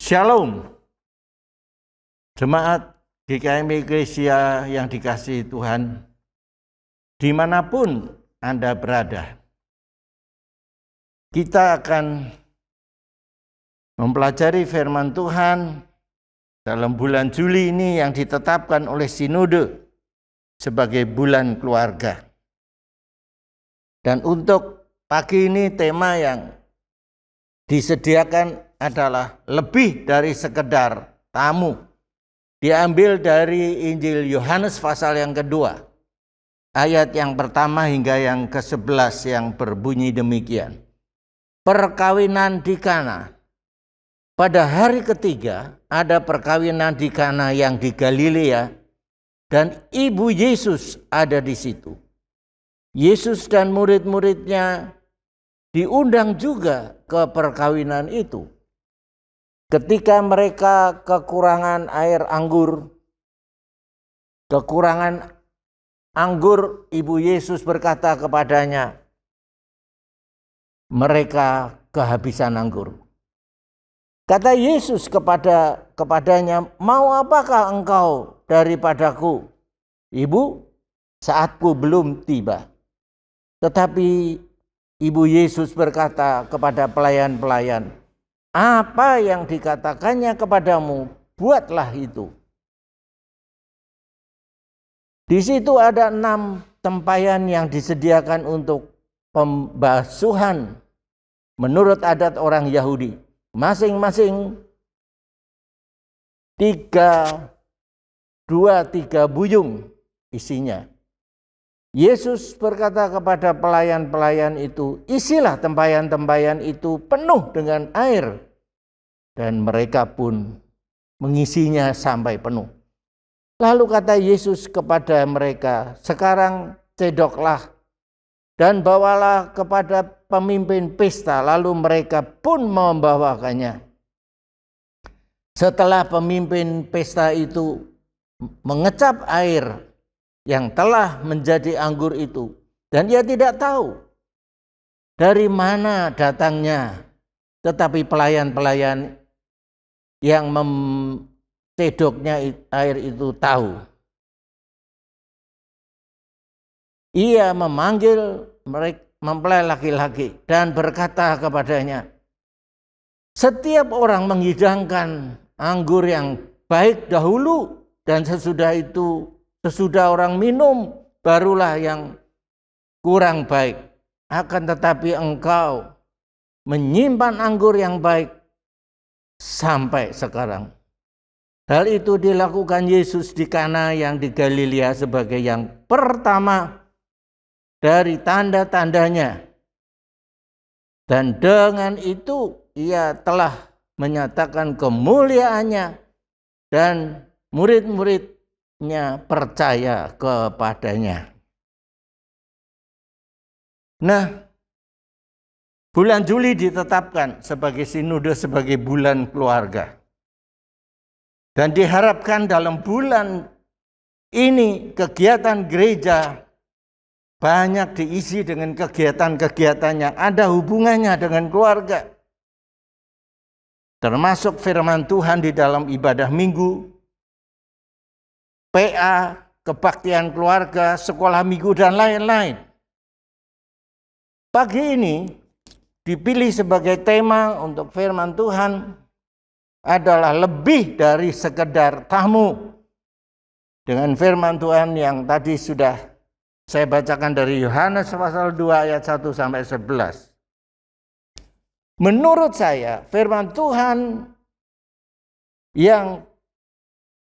Shalom, jemaat GKM Eklesia yang dikasihi Tuhan, dimanapun Anda berada. Kita akan mempelajari firman Tuhan dalam bulan Juli ini yang ditetapkan oleh Sinode sebagai bulan keluarga. Dan untuk pagi ini tema yang disediakan adalah lebih dari sekedar tamu. Diambil dari Injil Yohanes pasal yang kedua, ayat yang pertama hingga yang ke-11 yang berbunyi demikian. Perkawinan di Kana. Pada hari ketiga ada perkawinan di Kana yang di Galilea, dan ibu Yesus ada di situ. Yesus dan murid-muridnya diundang juga ke perkawinan itu. Ketika mereka kekurangan anggur, ibu Yesus berkata kepadanya, mereka kehabisan anggur. Kata Yesus kepadanya, mau apakah engkau daripadaku? Ibu, saatku belum tiba. Tetapi ibu Yesus berkata kepada pelayan-pelayan, apa yang dikatakannya kepadamu, buatlah itu. Di situ ada 6 tempayan yang disediakan untuk pembasuhan menurut adat orang Yahudi. Masing-masing 3 buyung isinya. Yesus berkata kepada pelayan-pelayan itu, isilah tempayan-tempayan itu penuh dengan air. Dan mereka pun mengisinya sampai penuh. Lalu kata Yesus kepada mereka, sekarang cedoklah dan bawalah kepada pemimpin pesta. Lalu mereka pun membawakannya. Setelah pemimpin pesta itu mengecap air yang telah menjadi anggur itu, dan ia tidak tahu dari mana datangnya, tetapi pelayan-pelayan yang mencedoknya air itu tahu. Ia memanggil mempelai laki-laki dan berkata kepadanya, setiap orang menghidangkan anggur yang baik dahulu, dan sesudah orang minum, barulah yang kurang baik. Akan tetapi engkau menyimpan anggur yang baik sampai sekarang. Hal itu dilakukan Yesus di Kana yang di Galilea sebagai yang pertama dari tanda-tandanya. Dan dengan itu ia telah menyatakan kemuliaannya, dan murid-muridnya percaya kepadanya. Nah, bulan Juli ditetapkan sebagai Sinode sebagai bulan keluarga. Dan diharapkan dalam bulan ini kegiatan gereja banyak diisi dengan kegiatan-kegiatan yang ada hubungannya dengan keluarga. Termasuk firman Tuhan di dalam ibadah minggu, PA, kebaktian keluarga, sekolah minggu, dan lain-lain. Pagi ini dipilih sebagai tema untuk firman Tuhan adalah lebih dari sekedar tamu. Dengan firman Tuhan yang tadi sudah saya bacakan dari Yohanes pasal 2 ayat 1 sampai 11. Menurut saya firman Tuhan yang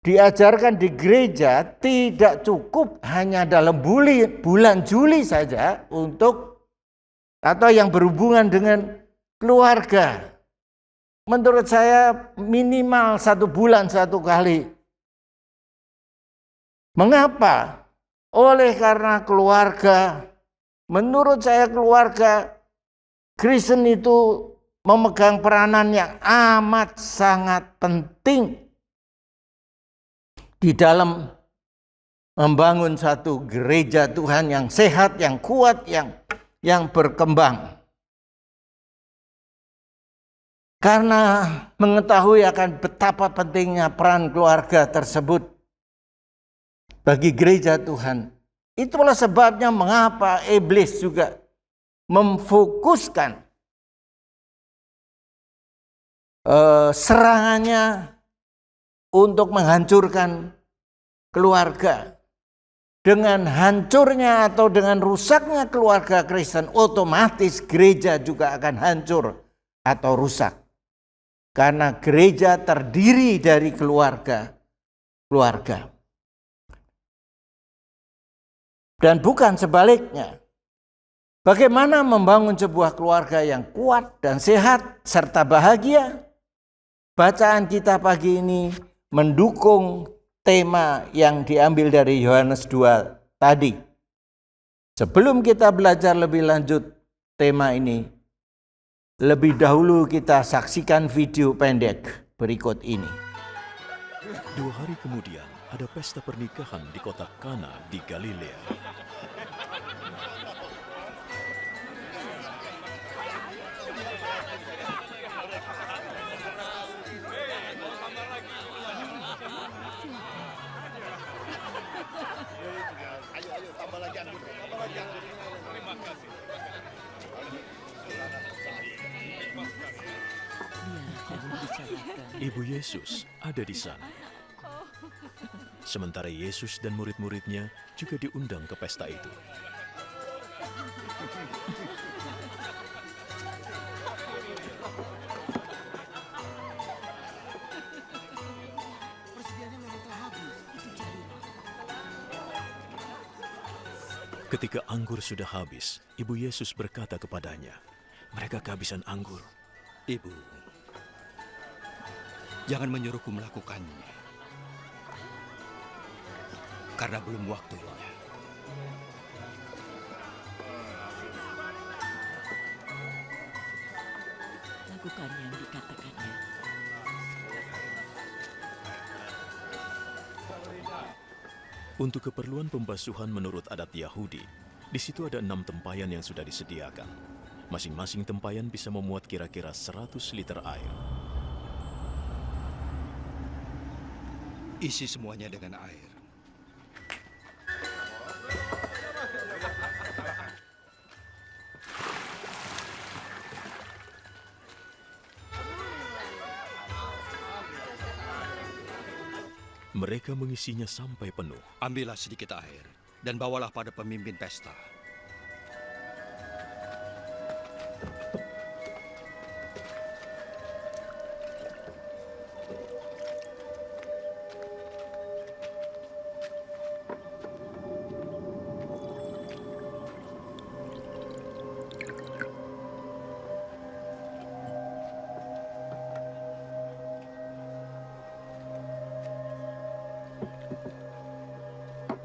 diajarkan di gereja tidak cukup hanya dalam bulan Juli saja atau yang berhubungan dengan keluarga. Menurut saya minimal 1 bulan 1 kali. Mengapa? Oleh karena keluarga, menurut saya keluarga Kristen itu memegang peranan yang amat sangat penting di dalam membangun satu gereja Tuhan yang sehat, yang kuat, yang berkembang. Karena mengetahui akan betapa pentingnya peran keluarga tersebut bagi gereja Tuhan. Itulah sebabnya mengapa iblis juga memfokuskan serangannya untuk menghancurkan keluarga. Dengan hancurnya atau dengan rusaknya keluarga Kristen, otomatis gereja juga akan hancur atau rusak. Karena gereja terdiri dari keluarga. Dan bukan sebaliknya. Bagaimana membangun sebuah keluarga yang kuat dan sehat serta bahagia? Bacaan kita pagi ini mendukung tema yang diambil dari Yohanes 2 tadi. Sebelum kita belajar lebih lanjut tema ini, lebih dahulu kita saksikan video pendek berikut ini. 2 hari kemudian ada pesta pernikahan di kota Kana di Galilea. Ibu Yesus ada di sana. Sementara Yesus dan murid-muridnya juga diundang ke pesta itu. Ketika anggur sudah habis, Ibu Yesus berkata kepadanya, "Mereka kehabisan anggur." Ibu, jangan menyuruhku melakukannya, karena belum waktunya. Lakukan yang dikatakannya. Untuk keperluan pembasuhan menurut adat Yahudi, di situ ada 6 tempayan yang sudah disediakan. Masing-masing tempayan bisa memuat kira-kira 100 liter air. Isi semuanya dengan air. Mereka mengisinya sampai penuh. Ambillah sedikit air dan bawalah pada pemimpin pesta.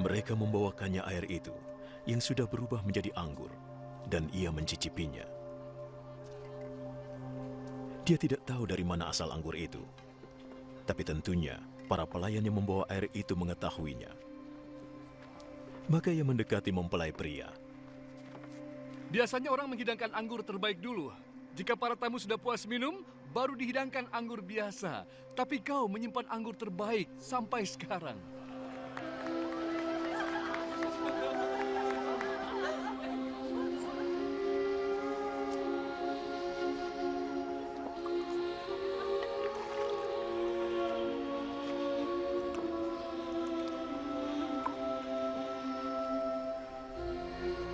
Mereka membawakannya air itu, yang sudah berubah menjadi anggur, dan ia mencicipinya. Dia tidak tahu dari mana asal anggur itu, tapi tentunya para pelayan yang membawa air itu mengetahuinya. Maka ia mendekati mempelai pria. Biasanya orang menghidangkan anggur terbaik dulu. Jika para tamu sudah puas minum, baru dihidangkan anggur biasa. Tapi kau menyimpan anggur terbaik sampai sekarang.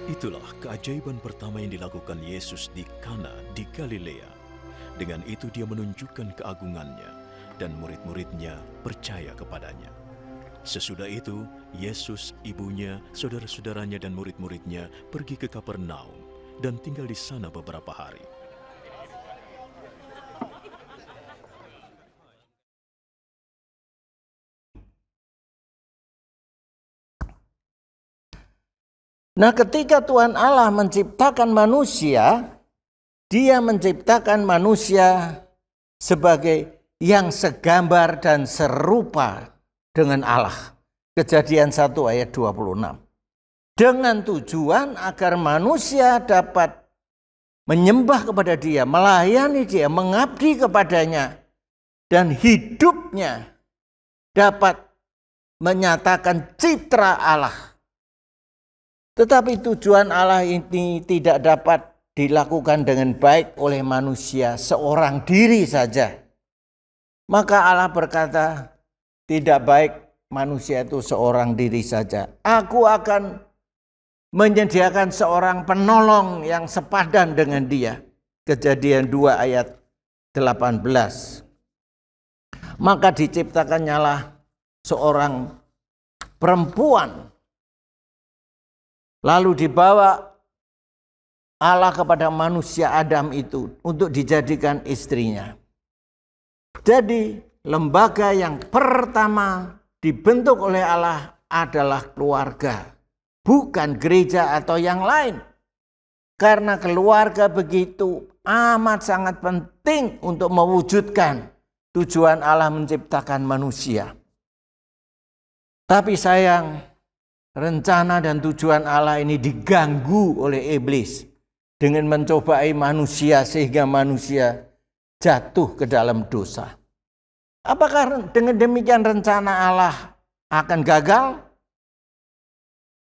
Itulah keajaiban pertama yang dilakukan Yesus di Kana di Galilea. Dengan itu dia menunjukkan keagungannya dan murid-muridnya percaya kepadanya. Sesudah itu, Yesus, ibunya, saudara-saudaranya dan murid-muridnya pergi ke Kapernaum dan tinggal di sana beberapa hari. Nah, ketika Tuhan Allah menciptakan manusia, Dia menciptakan manusia sebagai yang segambar dan serupa dengan Allah. Kejadian 1 ayat 26. Dengan tujuan agar manusia dapat menyembah kepada Dia, melayani Dia, mengabdi kepadanya, dan hidupnya dapat menyatakan citra Allah. Tetapi tujuan Allah ini tidak dapat dilakukan dengan baik oleh manusia seorang diri saja. Maka Allah berkata, tidak baik manusia itu seorang diri saja. Aku akan menyediakan seorang penolong yang sepadan dengan dia. Kejadian 2 ayat 18. Maka diciptakannya lah seorang perempuan. Lalu dibawa Allah kepada manusia Adam itu untuk dijadikan istrinya. Jadi lembaga yang pertama dibentuk oleh Allah adalah keluarga, bukan gereja atau yang lain. Karena keluarga begitu amat sangat penting untuk mewujudkan tujuan Allah menciptakan manusia. Tapi sayang, rencana dan tujuan Allah ini diganggu oleh iblis dengan mencobai manusia sehingga manusia jatuh ke dalam dosa. Apakah dengan demikian rencana Allah akan gagal?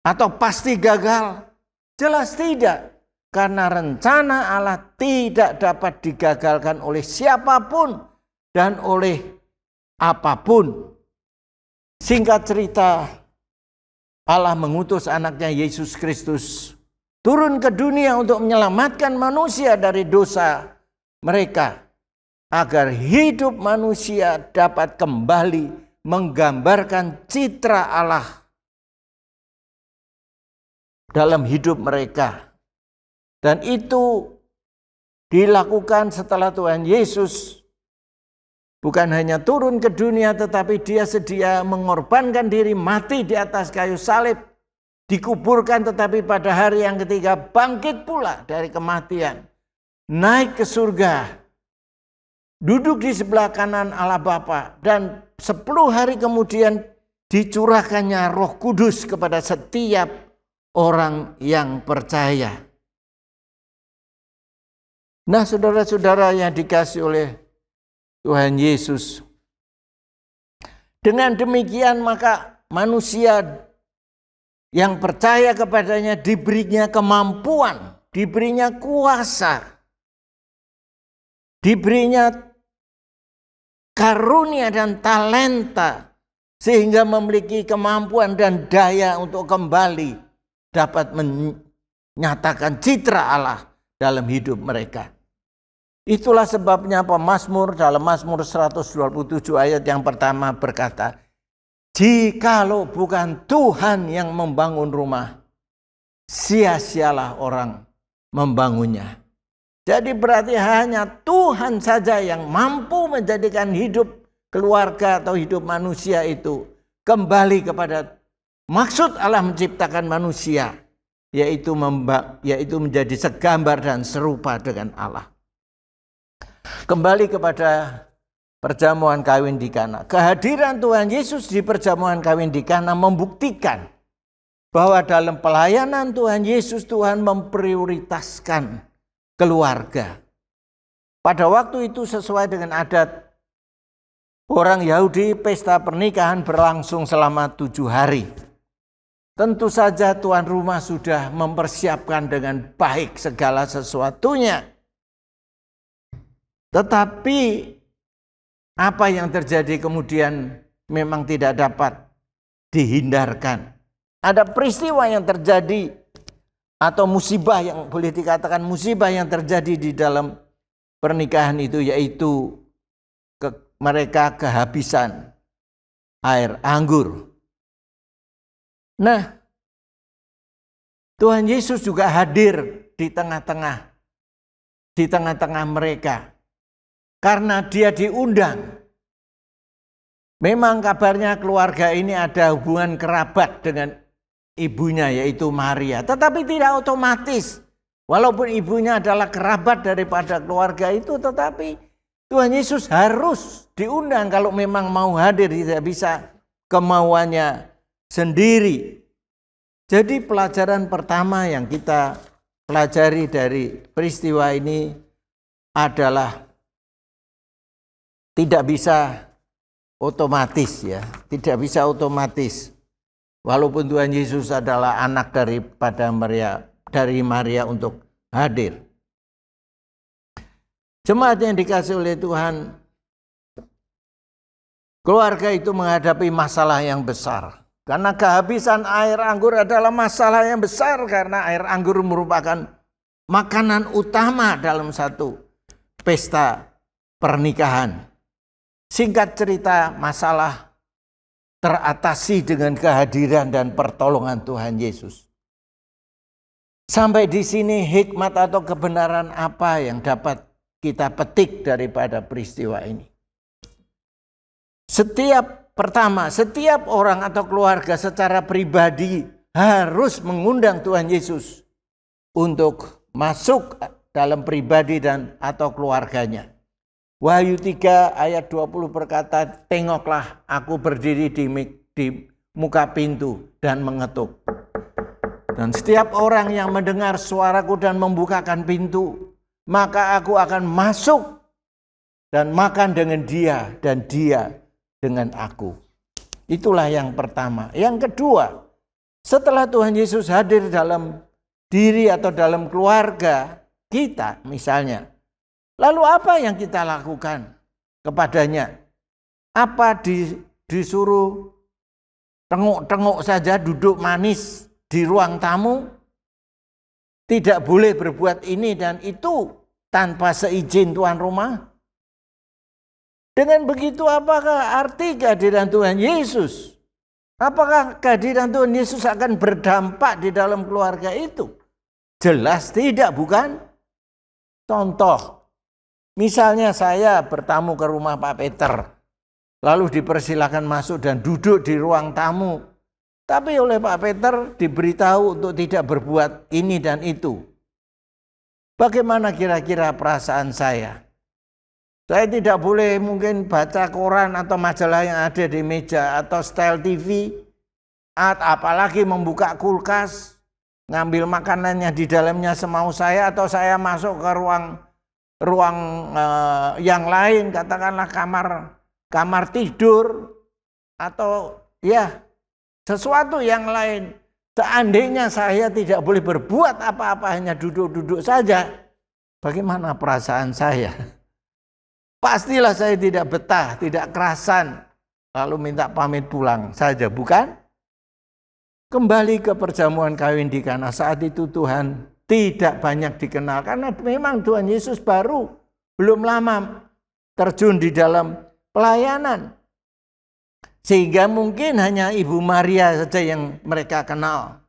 Atau pasti gagal? Jelas tidak. Karena rencana Allah tidak dapat digagalkan oleh siapapun dan oleh apapun. Singkat cerita, Allah mengutus anaknya Yesus Kristus turun ke dunia untuk menyelamatkan manusia dari dosa mereka, agar hidup manusia dapat kembali menggambarkan citra Allah dalam hidup mereka. Dan itu dilakukan setelah Tuhan Yesus bukan hanya turun ke dunia, tetapi Dia sedia mengorbankan diri, mati di atas kayu salib, dikuburkan, tetapi pada hari yang ketiga bangkit pula dari kematian, naik ke surga, duduk di sebelah kanan Allah Bapa, dan 10 hari kemudian dicurahkannya Roh Kudus kepada setiap orang yang percaya. Nah, saudara-saudara yang dikasihi oleh Tuhan Yesus, dengan demikian maka manusia yang percaya kepadanya diberinya kemampuan, diberinya kuasa, diberinya karunia dan talenta, sehingga memiliki kemampuan dan daya untuk kembali dapat menyatakan citra Allah dalam hidup mereka. Itulah sebabnya pemazmur dalam Mazmur 127 ayat yang pertama berkata, jikalau bukan Tuhan yang membangun rumah, sia-sialah orang membangunnya. Jadi berarti hanya Tuhan saja yang mampu menjadikan hidup keluarga atau hidup manusia itu kembali kepada maksud Allah menciptakan manusia, yaitu menjadi segambar dan serupa dengan Allah. Kembali kepada perjamuan kawin di Kana. Kehadiran Tuhan Yesus di perjamuan kawin di Kana membuktikan bahwa dalam pelayanan Tuhan Yesus, Tuhan memprioritaskan keluarga. Pada waktu itu sesuai dengan adat orang Yahudi, pesta pernikahan berlangsung selama 7 hari. Tentu saja tuan rumah sudah mempersiapkan dengan baik segala sesuatunya. Tetapi apa yang terjadi kemudian memang tidak dapat dihindarkan. Ada peristiwa yang terjadi atau musibah yang boleh dikatakan musibah yang terjadi di dalam pernikahan itu, yaitu mereka kehabisan air anggur. Nah, Tuhan Yesus juga hadir di tengah-tengah mereka. Karena dia diundang. Memang kabarnya keluarga ini ada hubungan kerabat dengan ibunya, yaitu Maria. Tetapi tidak otomatis. Walaupun ibunya adalah kerabat daripada keluarga itu, tetapi Tuhan Yesus harus diundang kalau memang mau hadir, tidak bisa kemauannya sendiri. Jadi pelajaran pertama yang kita pelajari dari peristiwa ini adalah tidak bisa otomatis ya, tidak bisa otomatis. Walaupun Tuhan Yesus adalah anak daripada Maria untuk hadir. Jemaat yang dikasihi oleh Tuhan, keluarga itu menghadapi masalah yang besar. Karena kehabisan air anggur adalah masalah yang besar, karena air anggur merupakan makanan utama dalam satu pesta pernikahan. Singkat cerita, masalah teratasi dengan kehadiran dan pertolongan Tuhan Yesus. Sampai di sini hikmat atau kebenaran apa yang dapat kita petik daripada peristiwa ini? Setiap orang atau keluarga secara pribadi harus mengundang Tuhan Yesus untuk masuk dalam pribadi dan atau keluarganya. Wahyu 3 ayat 20 berkata, "Tengoklah, aku berdiri di muka pintu dan mengetuk. Dan setiap orang yang mendengar suaraku dan membukakan pintu, maka aku akan masuk dan makan dengan dia dan dia dengan aku." Itulah yang pertama. Yang kedua, setelah Tuhan Yesus hadir dalam diri atau dalam keluarga kita misalnya, lalu apa yang kita lakukan kepadanya? Apa disuruh tengok-tengok saja, duduk manis di ruang tamu? Tidak boleh berbuat ini dan itu tanpa seizin tuan rumah? Dengan begitu apakah arti kehadiran Tuhan Yesus? Apakah kehadiran Tuhan Yesus akan berdampak di dalam keluarga itu? Jelas tidak, bukan? Contoh, misalnya saya bertamu ke rumah Pak Peter, lalu dipersilakan masuk dan duduk di ruang tamu. Tapi oleh Pak Peter diberitahu untuk tidak berbuat ini dan itu. Bagaimana kira-kira perasaan saya? Saya tidak boleh mungkin baca koran atau majalah yang ada di meja atau setel TV, apalagi membuka kulkas, ngambil makanannya di dalamnya semau saya, atau saya masuk ke ruang yang lain, katakanlah kamar tidur atau ya sesuatu yang lain. Seandainya saya tidak boleh berbuat apa-apa, hanya duduk-duduk saja, bagaimana perasaan saya? Pastilah saya tidak betah, tidak kerasan, lalu minta pamit pulang saja, bukan? Kembali ke perjamuan kawin di Kana, saat itu Tuhan tidak banyak dikenal, karena memang Tuhan Yesus belum lama terjun di dalam pelayanan. Sehingga mungkin hanya Ibu Maria saja yang mereka kenal.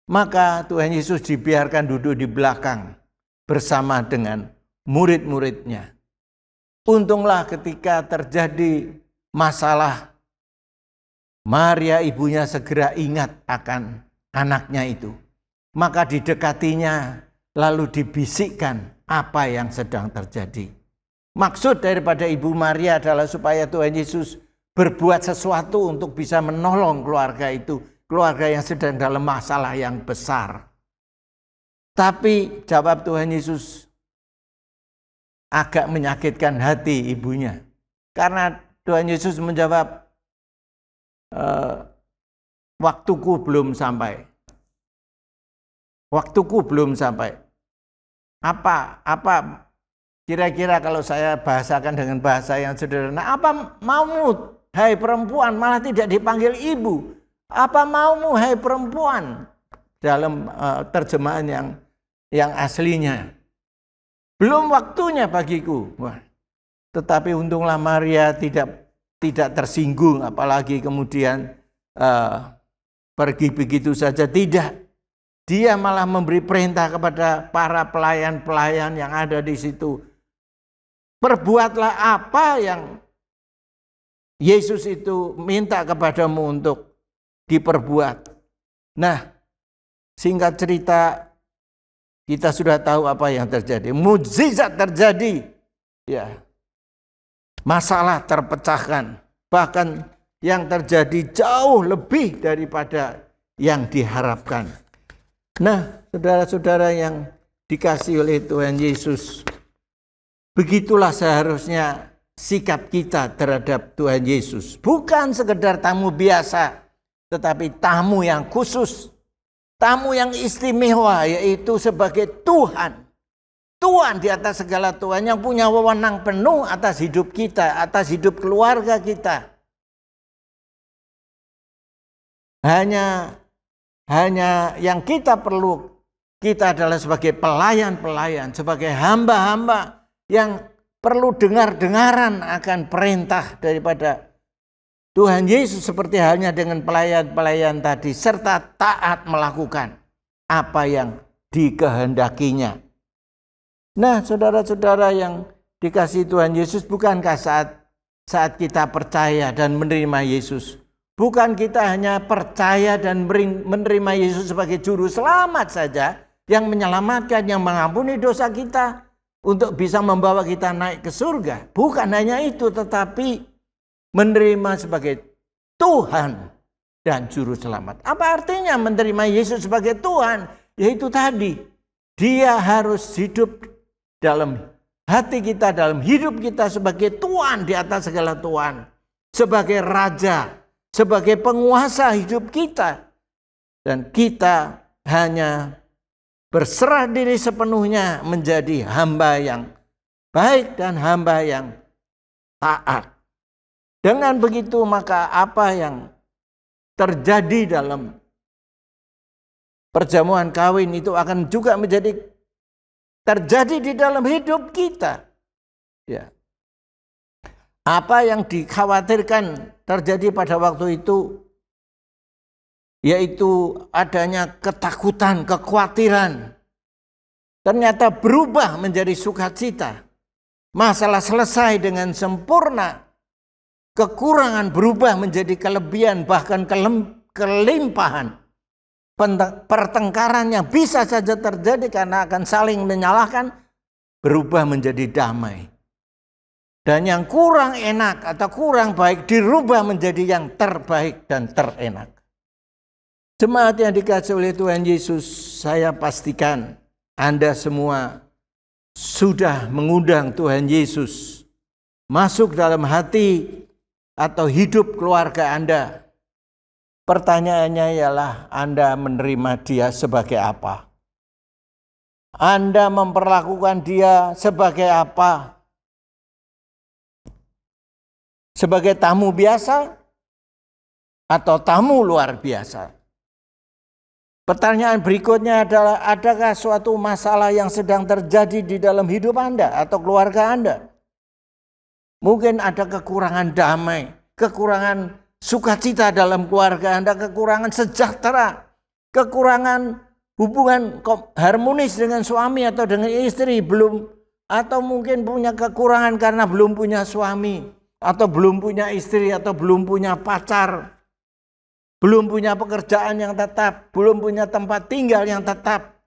Maka Tuhan Yesus dibiarkan duduk di belakang bersama dengan murid-muridnya. Untunglah ketika terjadi masalah, Maria ibunya segera ingat akan anaknya itu. Maka didekatinya lalu dibisikkan apa yang sedang terjadi. Maksud daripada Ibu Maria adalah supaya Tuhan Yesus berbuat sesuatu untuk bisa menolong keluarga itu. Keluarga yang sedang dalam masalah yang besar. Tapi jawab Tuhan Yesus agak menyakitkan hati ibunya. Karena Tuhan Yesus menjawab, waktuku belum sampai. Waktuku belum sampai. Apa kira-kira kalau saya bahasakan dengan bahasa yang sederhana, apa maumu hai perempuan, malah tidak dipanggil ibu? Apa maumu hai perempuan? Dalam terjemahan yang aslinya. Belum waktunya bagiku. Wah. Tetapi untunglah Maria tidak tersinggung, apalagi kemudian pergi begitu saja. Tidak. Dia malah memberi perintah kepada para pelayan-pelayan yang ada di situ. Perbuatlah apa yang Yesus itu minta kepadamu untuk diperbuat. Nah, singkat cerita, kita sudah tahu apa yang terjadi. Mukjizat terjadi. Ya. Masalah terpecahkan. Bahkan yang terjadi jauh lebih daripada yang diharapkan. Nah, saudara-saudara yang dikasihi oleh Tuhan Yesus, begitulah seharusnya sikap kita terhadap Tuhan Yesus. Bukan sekedar tamu biasa, tetapi tamu yang khusus, tamu yang istimewa, yaitu sebagai Tuhan. Tuhan di atas segala Tuhan yang punya wewenang penuh atas hidup kita, atas hidup keluarga kita. Hanya yang kita perlu, kita adalah sebagai pelayan-pelayan, sebagai hamba-hamba yang perlu dengar-dengaran akan perintah daripada Tuhan Yesus, seperti halnya dengan pelayan-pelayan tadi, serta taat melakukan apa yang dikehendakinya. Nah, saudara-saudara yang dikasihi Tuhan Yesus, bukankah saat kita percaya dan menerima Yesus, bukan kita hanya percaya dan menerima Yesus sebagai juru selamat saja, yang menyelamatkan, yang mengampuni dosa kita, untuk bisa membawa kita naik ke surga. Bukan hanya itu, tetapi menerima sebagai Tuhan dan juru selamat. Apa artinya menerima Yesus sebagai Tuhan? Yaitu tadi, Dia harus hidup dalam hati kita, dalam hidup kita sebagai Tuhan di atas segala Tuhan, sebagai Raja, sebagai penguasa hidup kita. Dan kita hanya berserah diri sepenuhnya menjadi hamba yang baik dan hamba yang taat. Dengan begitu maka apa yang terjadi dalam perjamuan kawin itu akan juga terjadi di dalam hidup kita. Ya. Apa yang dikhawatirkan terjadi pada waktu itu, yaitu adanya ketakutan, kekhawatiran, ternyata berubah menjadi sukacita. Masalah selesai dengan sempurna. Kekurangan berubah menjadi kelebihan, bahkan kelimpahan. Pertengkaran yang bisa saja terjadi karena akan saling menyalahkan, berubah menjadi damai. Dan yang kurang enak atau kurang baik dirubah menjadi yang terbaik dan terenak. Jemaat yang dikasihi oleh Tuhan Yesus, saya pastikan Anda semua sudah mengundang Tuhan Yesus masuk dalam hati atau hidup keluarga Anda. Pertanyaannya ialah, Anda menerima Dia sebagai apa? Anda memperlakukan Dia sebagai apa? Sebagai tamu biasa atau tamu luar biasa? Pertanyaan berikutnya adalah, adakah suatu masalah yang sedang terjadi di dalam hidup Anda atau keluarga Anda? Mungkin ada kekurangan damai, kekurangan sukacita dalam keluarga Anda, kekurangan sejahtera, kekurangan hubungan harmonis dengan suami atau dengan istri, atau mungkin punya kekurangan karena belum punya suami, atau belum punya istri, atau belum punya pacar, belum punya pekerjaan yang tetap, belum punya tempat tinggal yang tetap,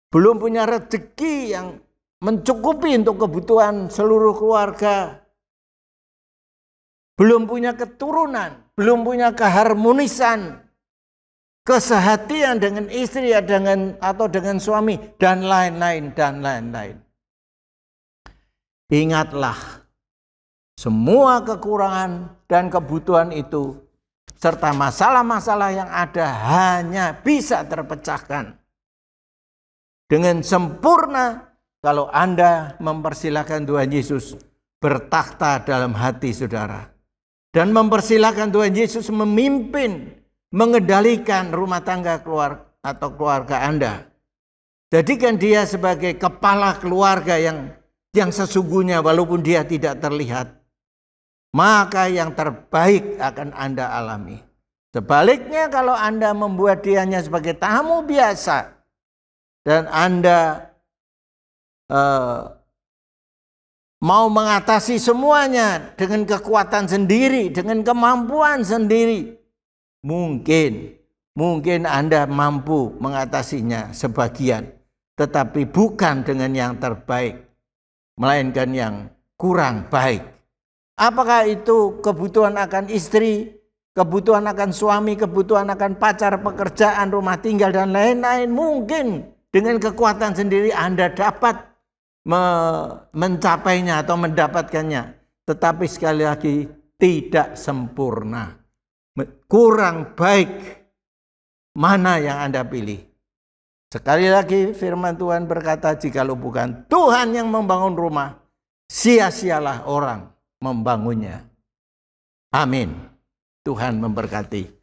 belum punya rezeki yang mencukupi untuk kebutuhan seluruh keluarga, belum punya keturunan, belum punya keharmonisan, kesehatian dengan istri atau dengan suami, dan lain-lain, dan lain-lain. Ingatlah, semua kekurangan dan kebutuhan itu serta masalah-masalah yang ada hanya bisa terpecahkan dengan sempurna kalau Anda mempersilahkan Tuhan Yesus bertakhta dalam hati saudara, dan mempersilahkan Tuhan Yesus memimpin, mengendalikan rumah tangga keluarga Anda. Jadikan Dia sebagai kepala keluarga yang sesungguhnya, walaupun Dia tidak terlihat. Maka yang terbaik akan Anda alami. Sebaliknya, kalau Anda membuat Dia hanya sebagai tamu biasa, dan Anda mau mengatasi semuanya dengan kekuatan sendiri, dengan kemampuan sendiri, mungkin Anda mampu mengatasinya sebagian, tetapi bukan dengan yang terbaik, melainkan yang kurang baik. Apakah itu kebutuhan akan istri, kebutuhan akan suami, kebutuhan akan pacar, pekerjaan, rumah tinggal, dan lain-lain. Mungkin dengan kekuatan sendiri Anda dapat mencapainya atau mendapatkannya. Tetapi sekali lagi tidak sempurna. Kurang baik. Mana yang Anda pilih? Sekali lagi firman Tuhan berkata, jikalau bukan Tuhan yang membangun rumah, sia-sialah orang membangunnya. Amin. Tuhan memberkati.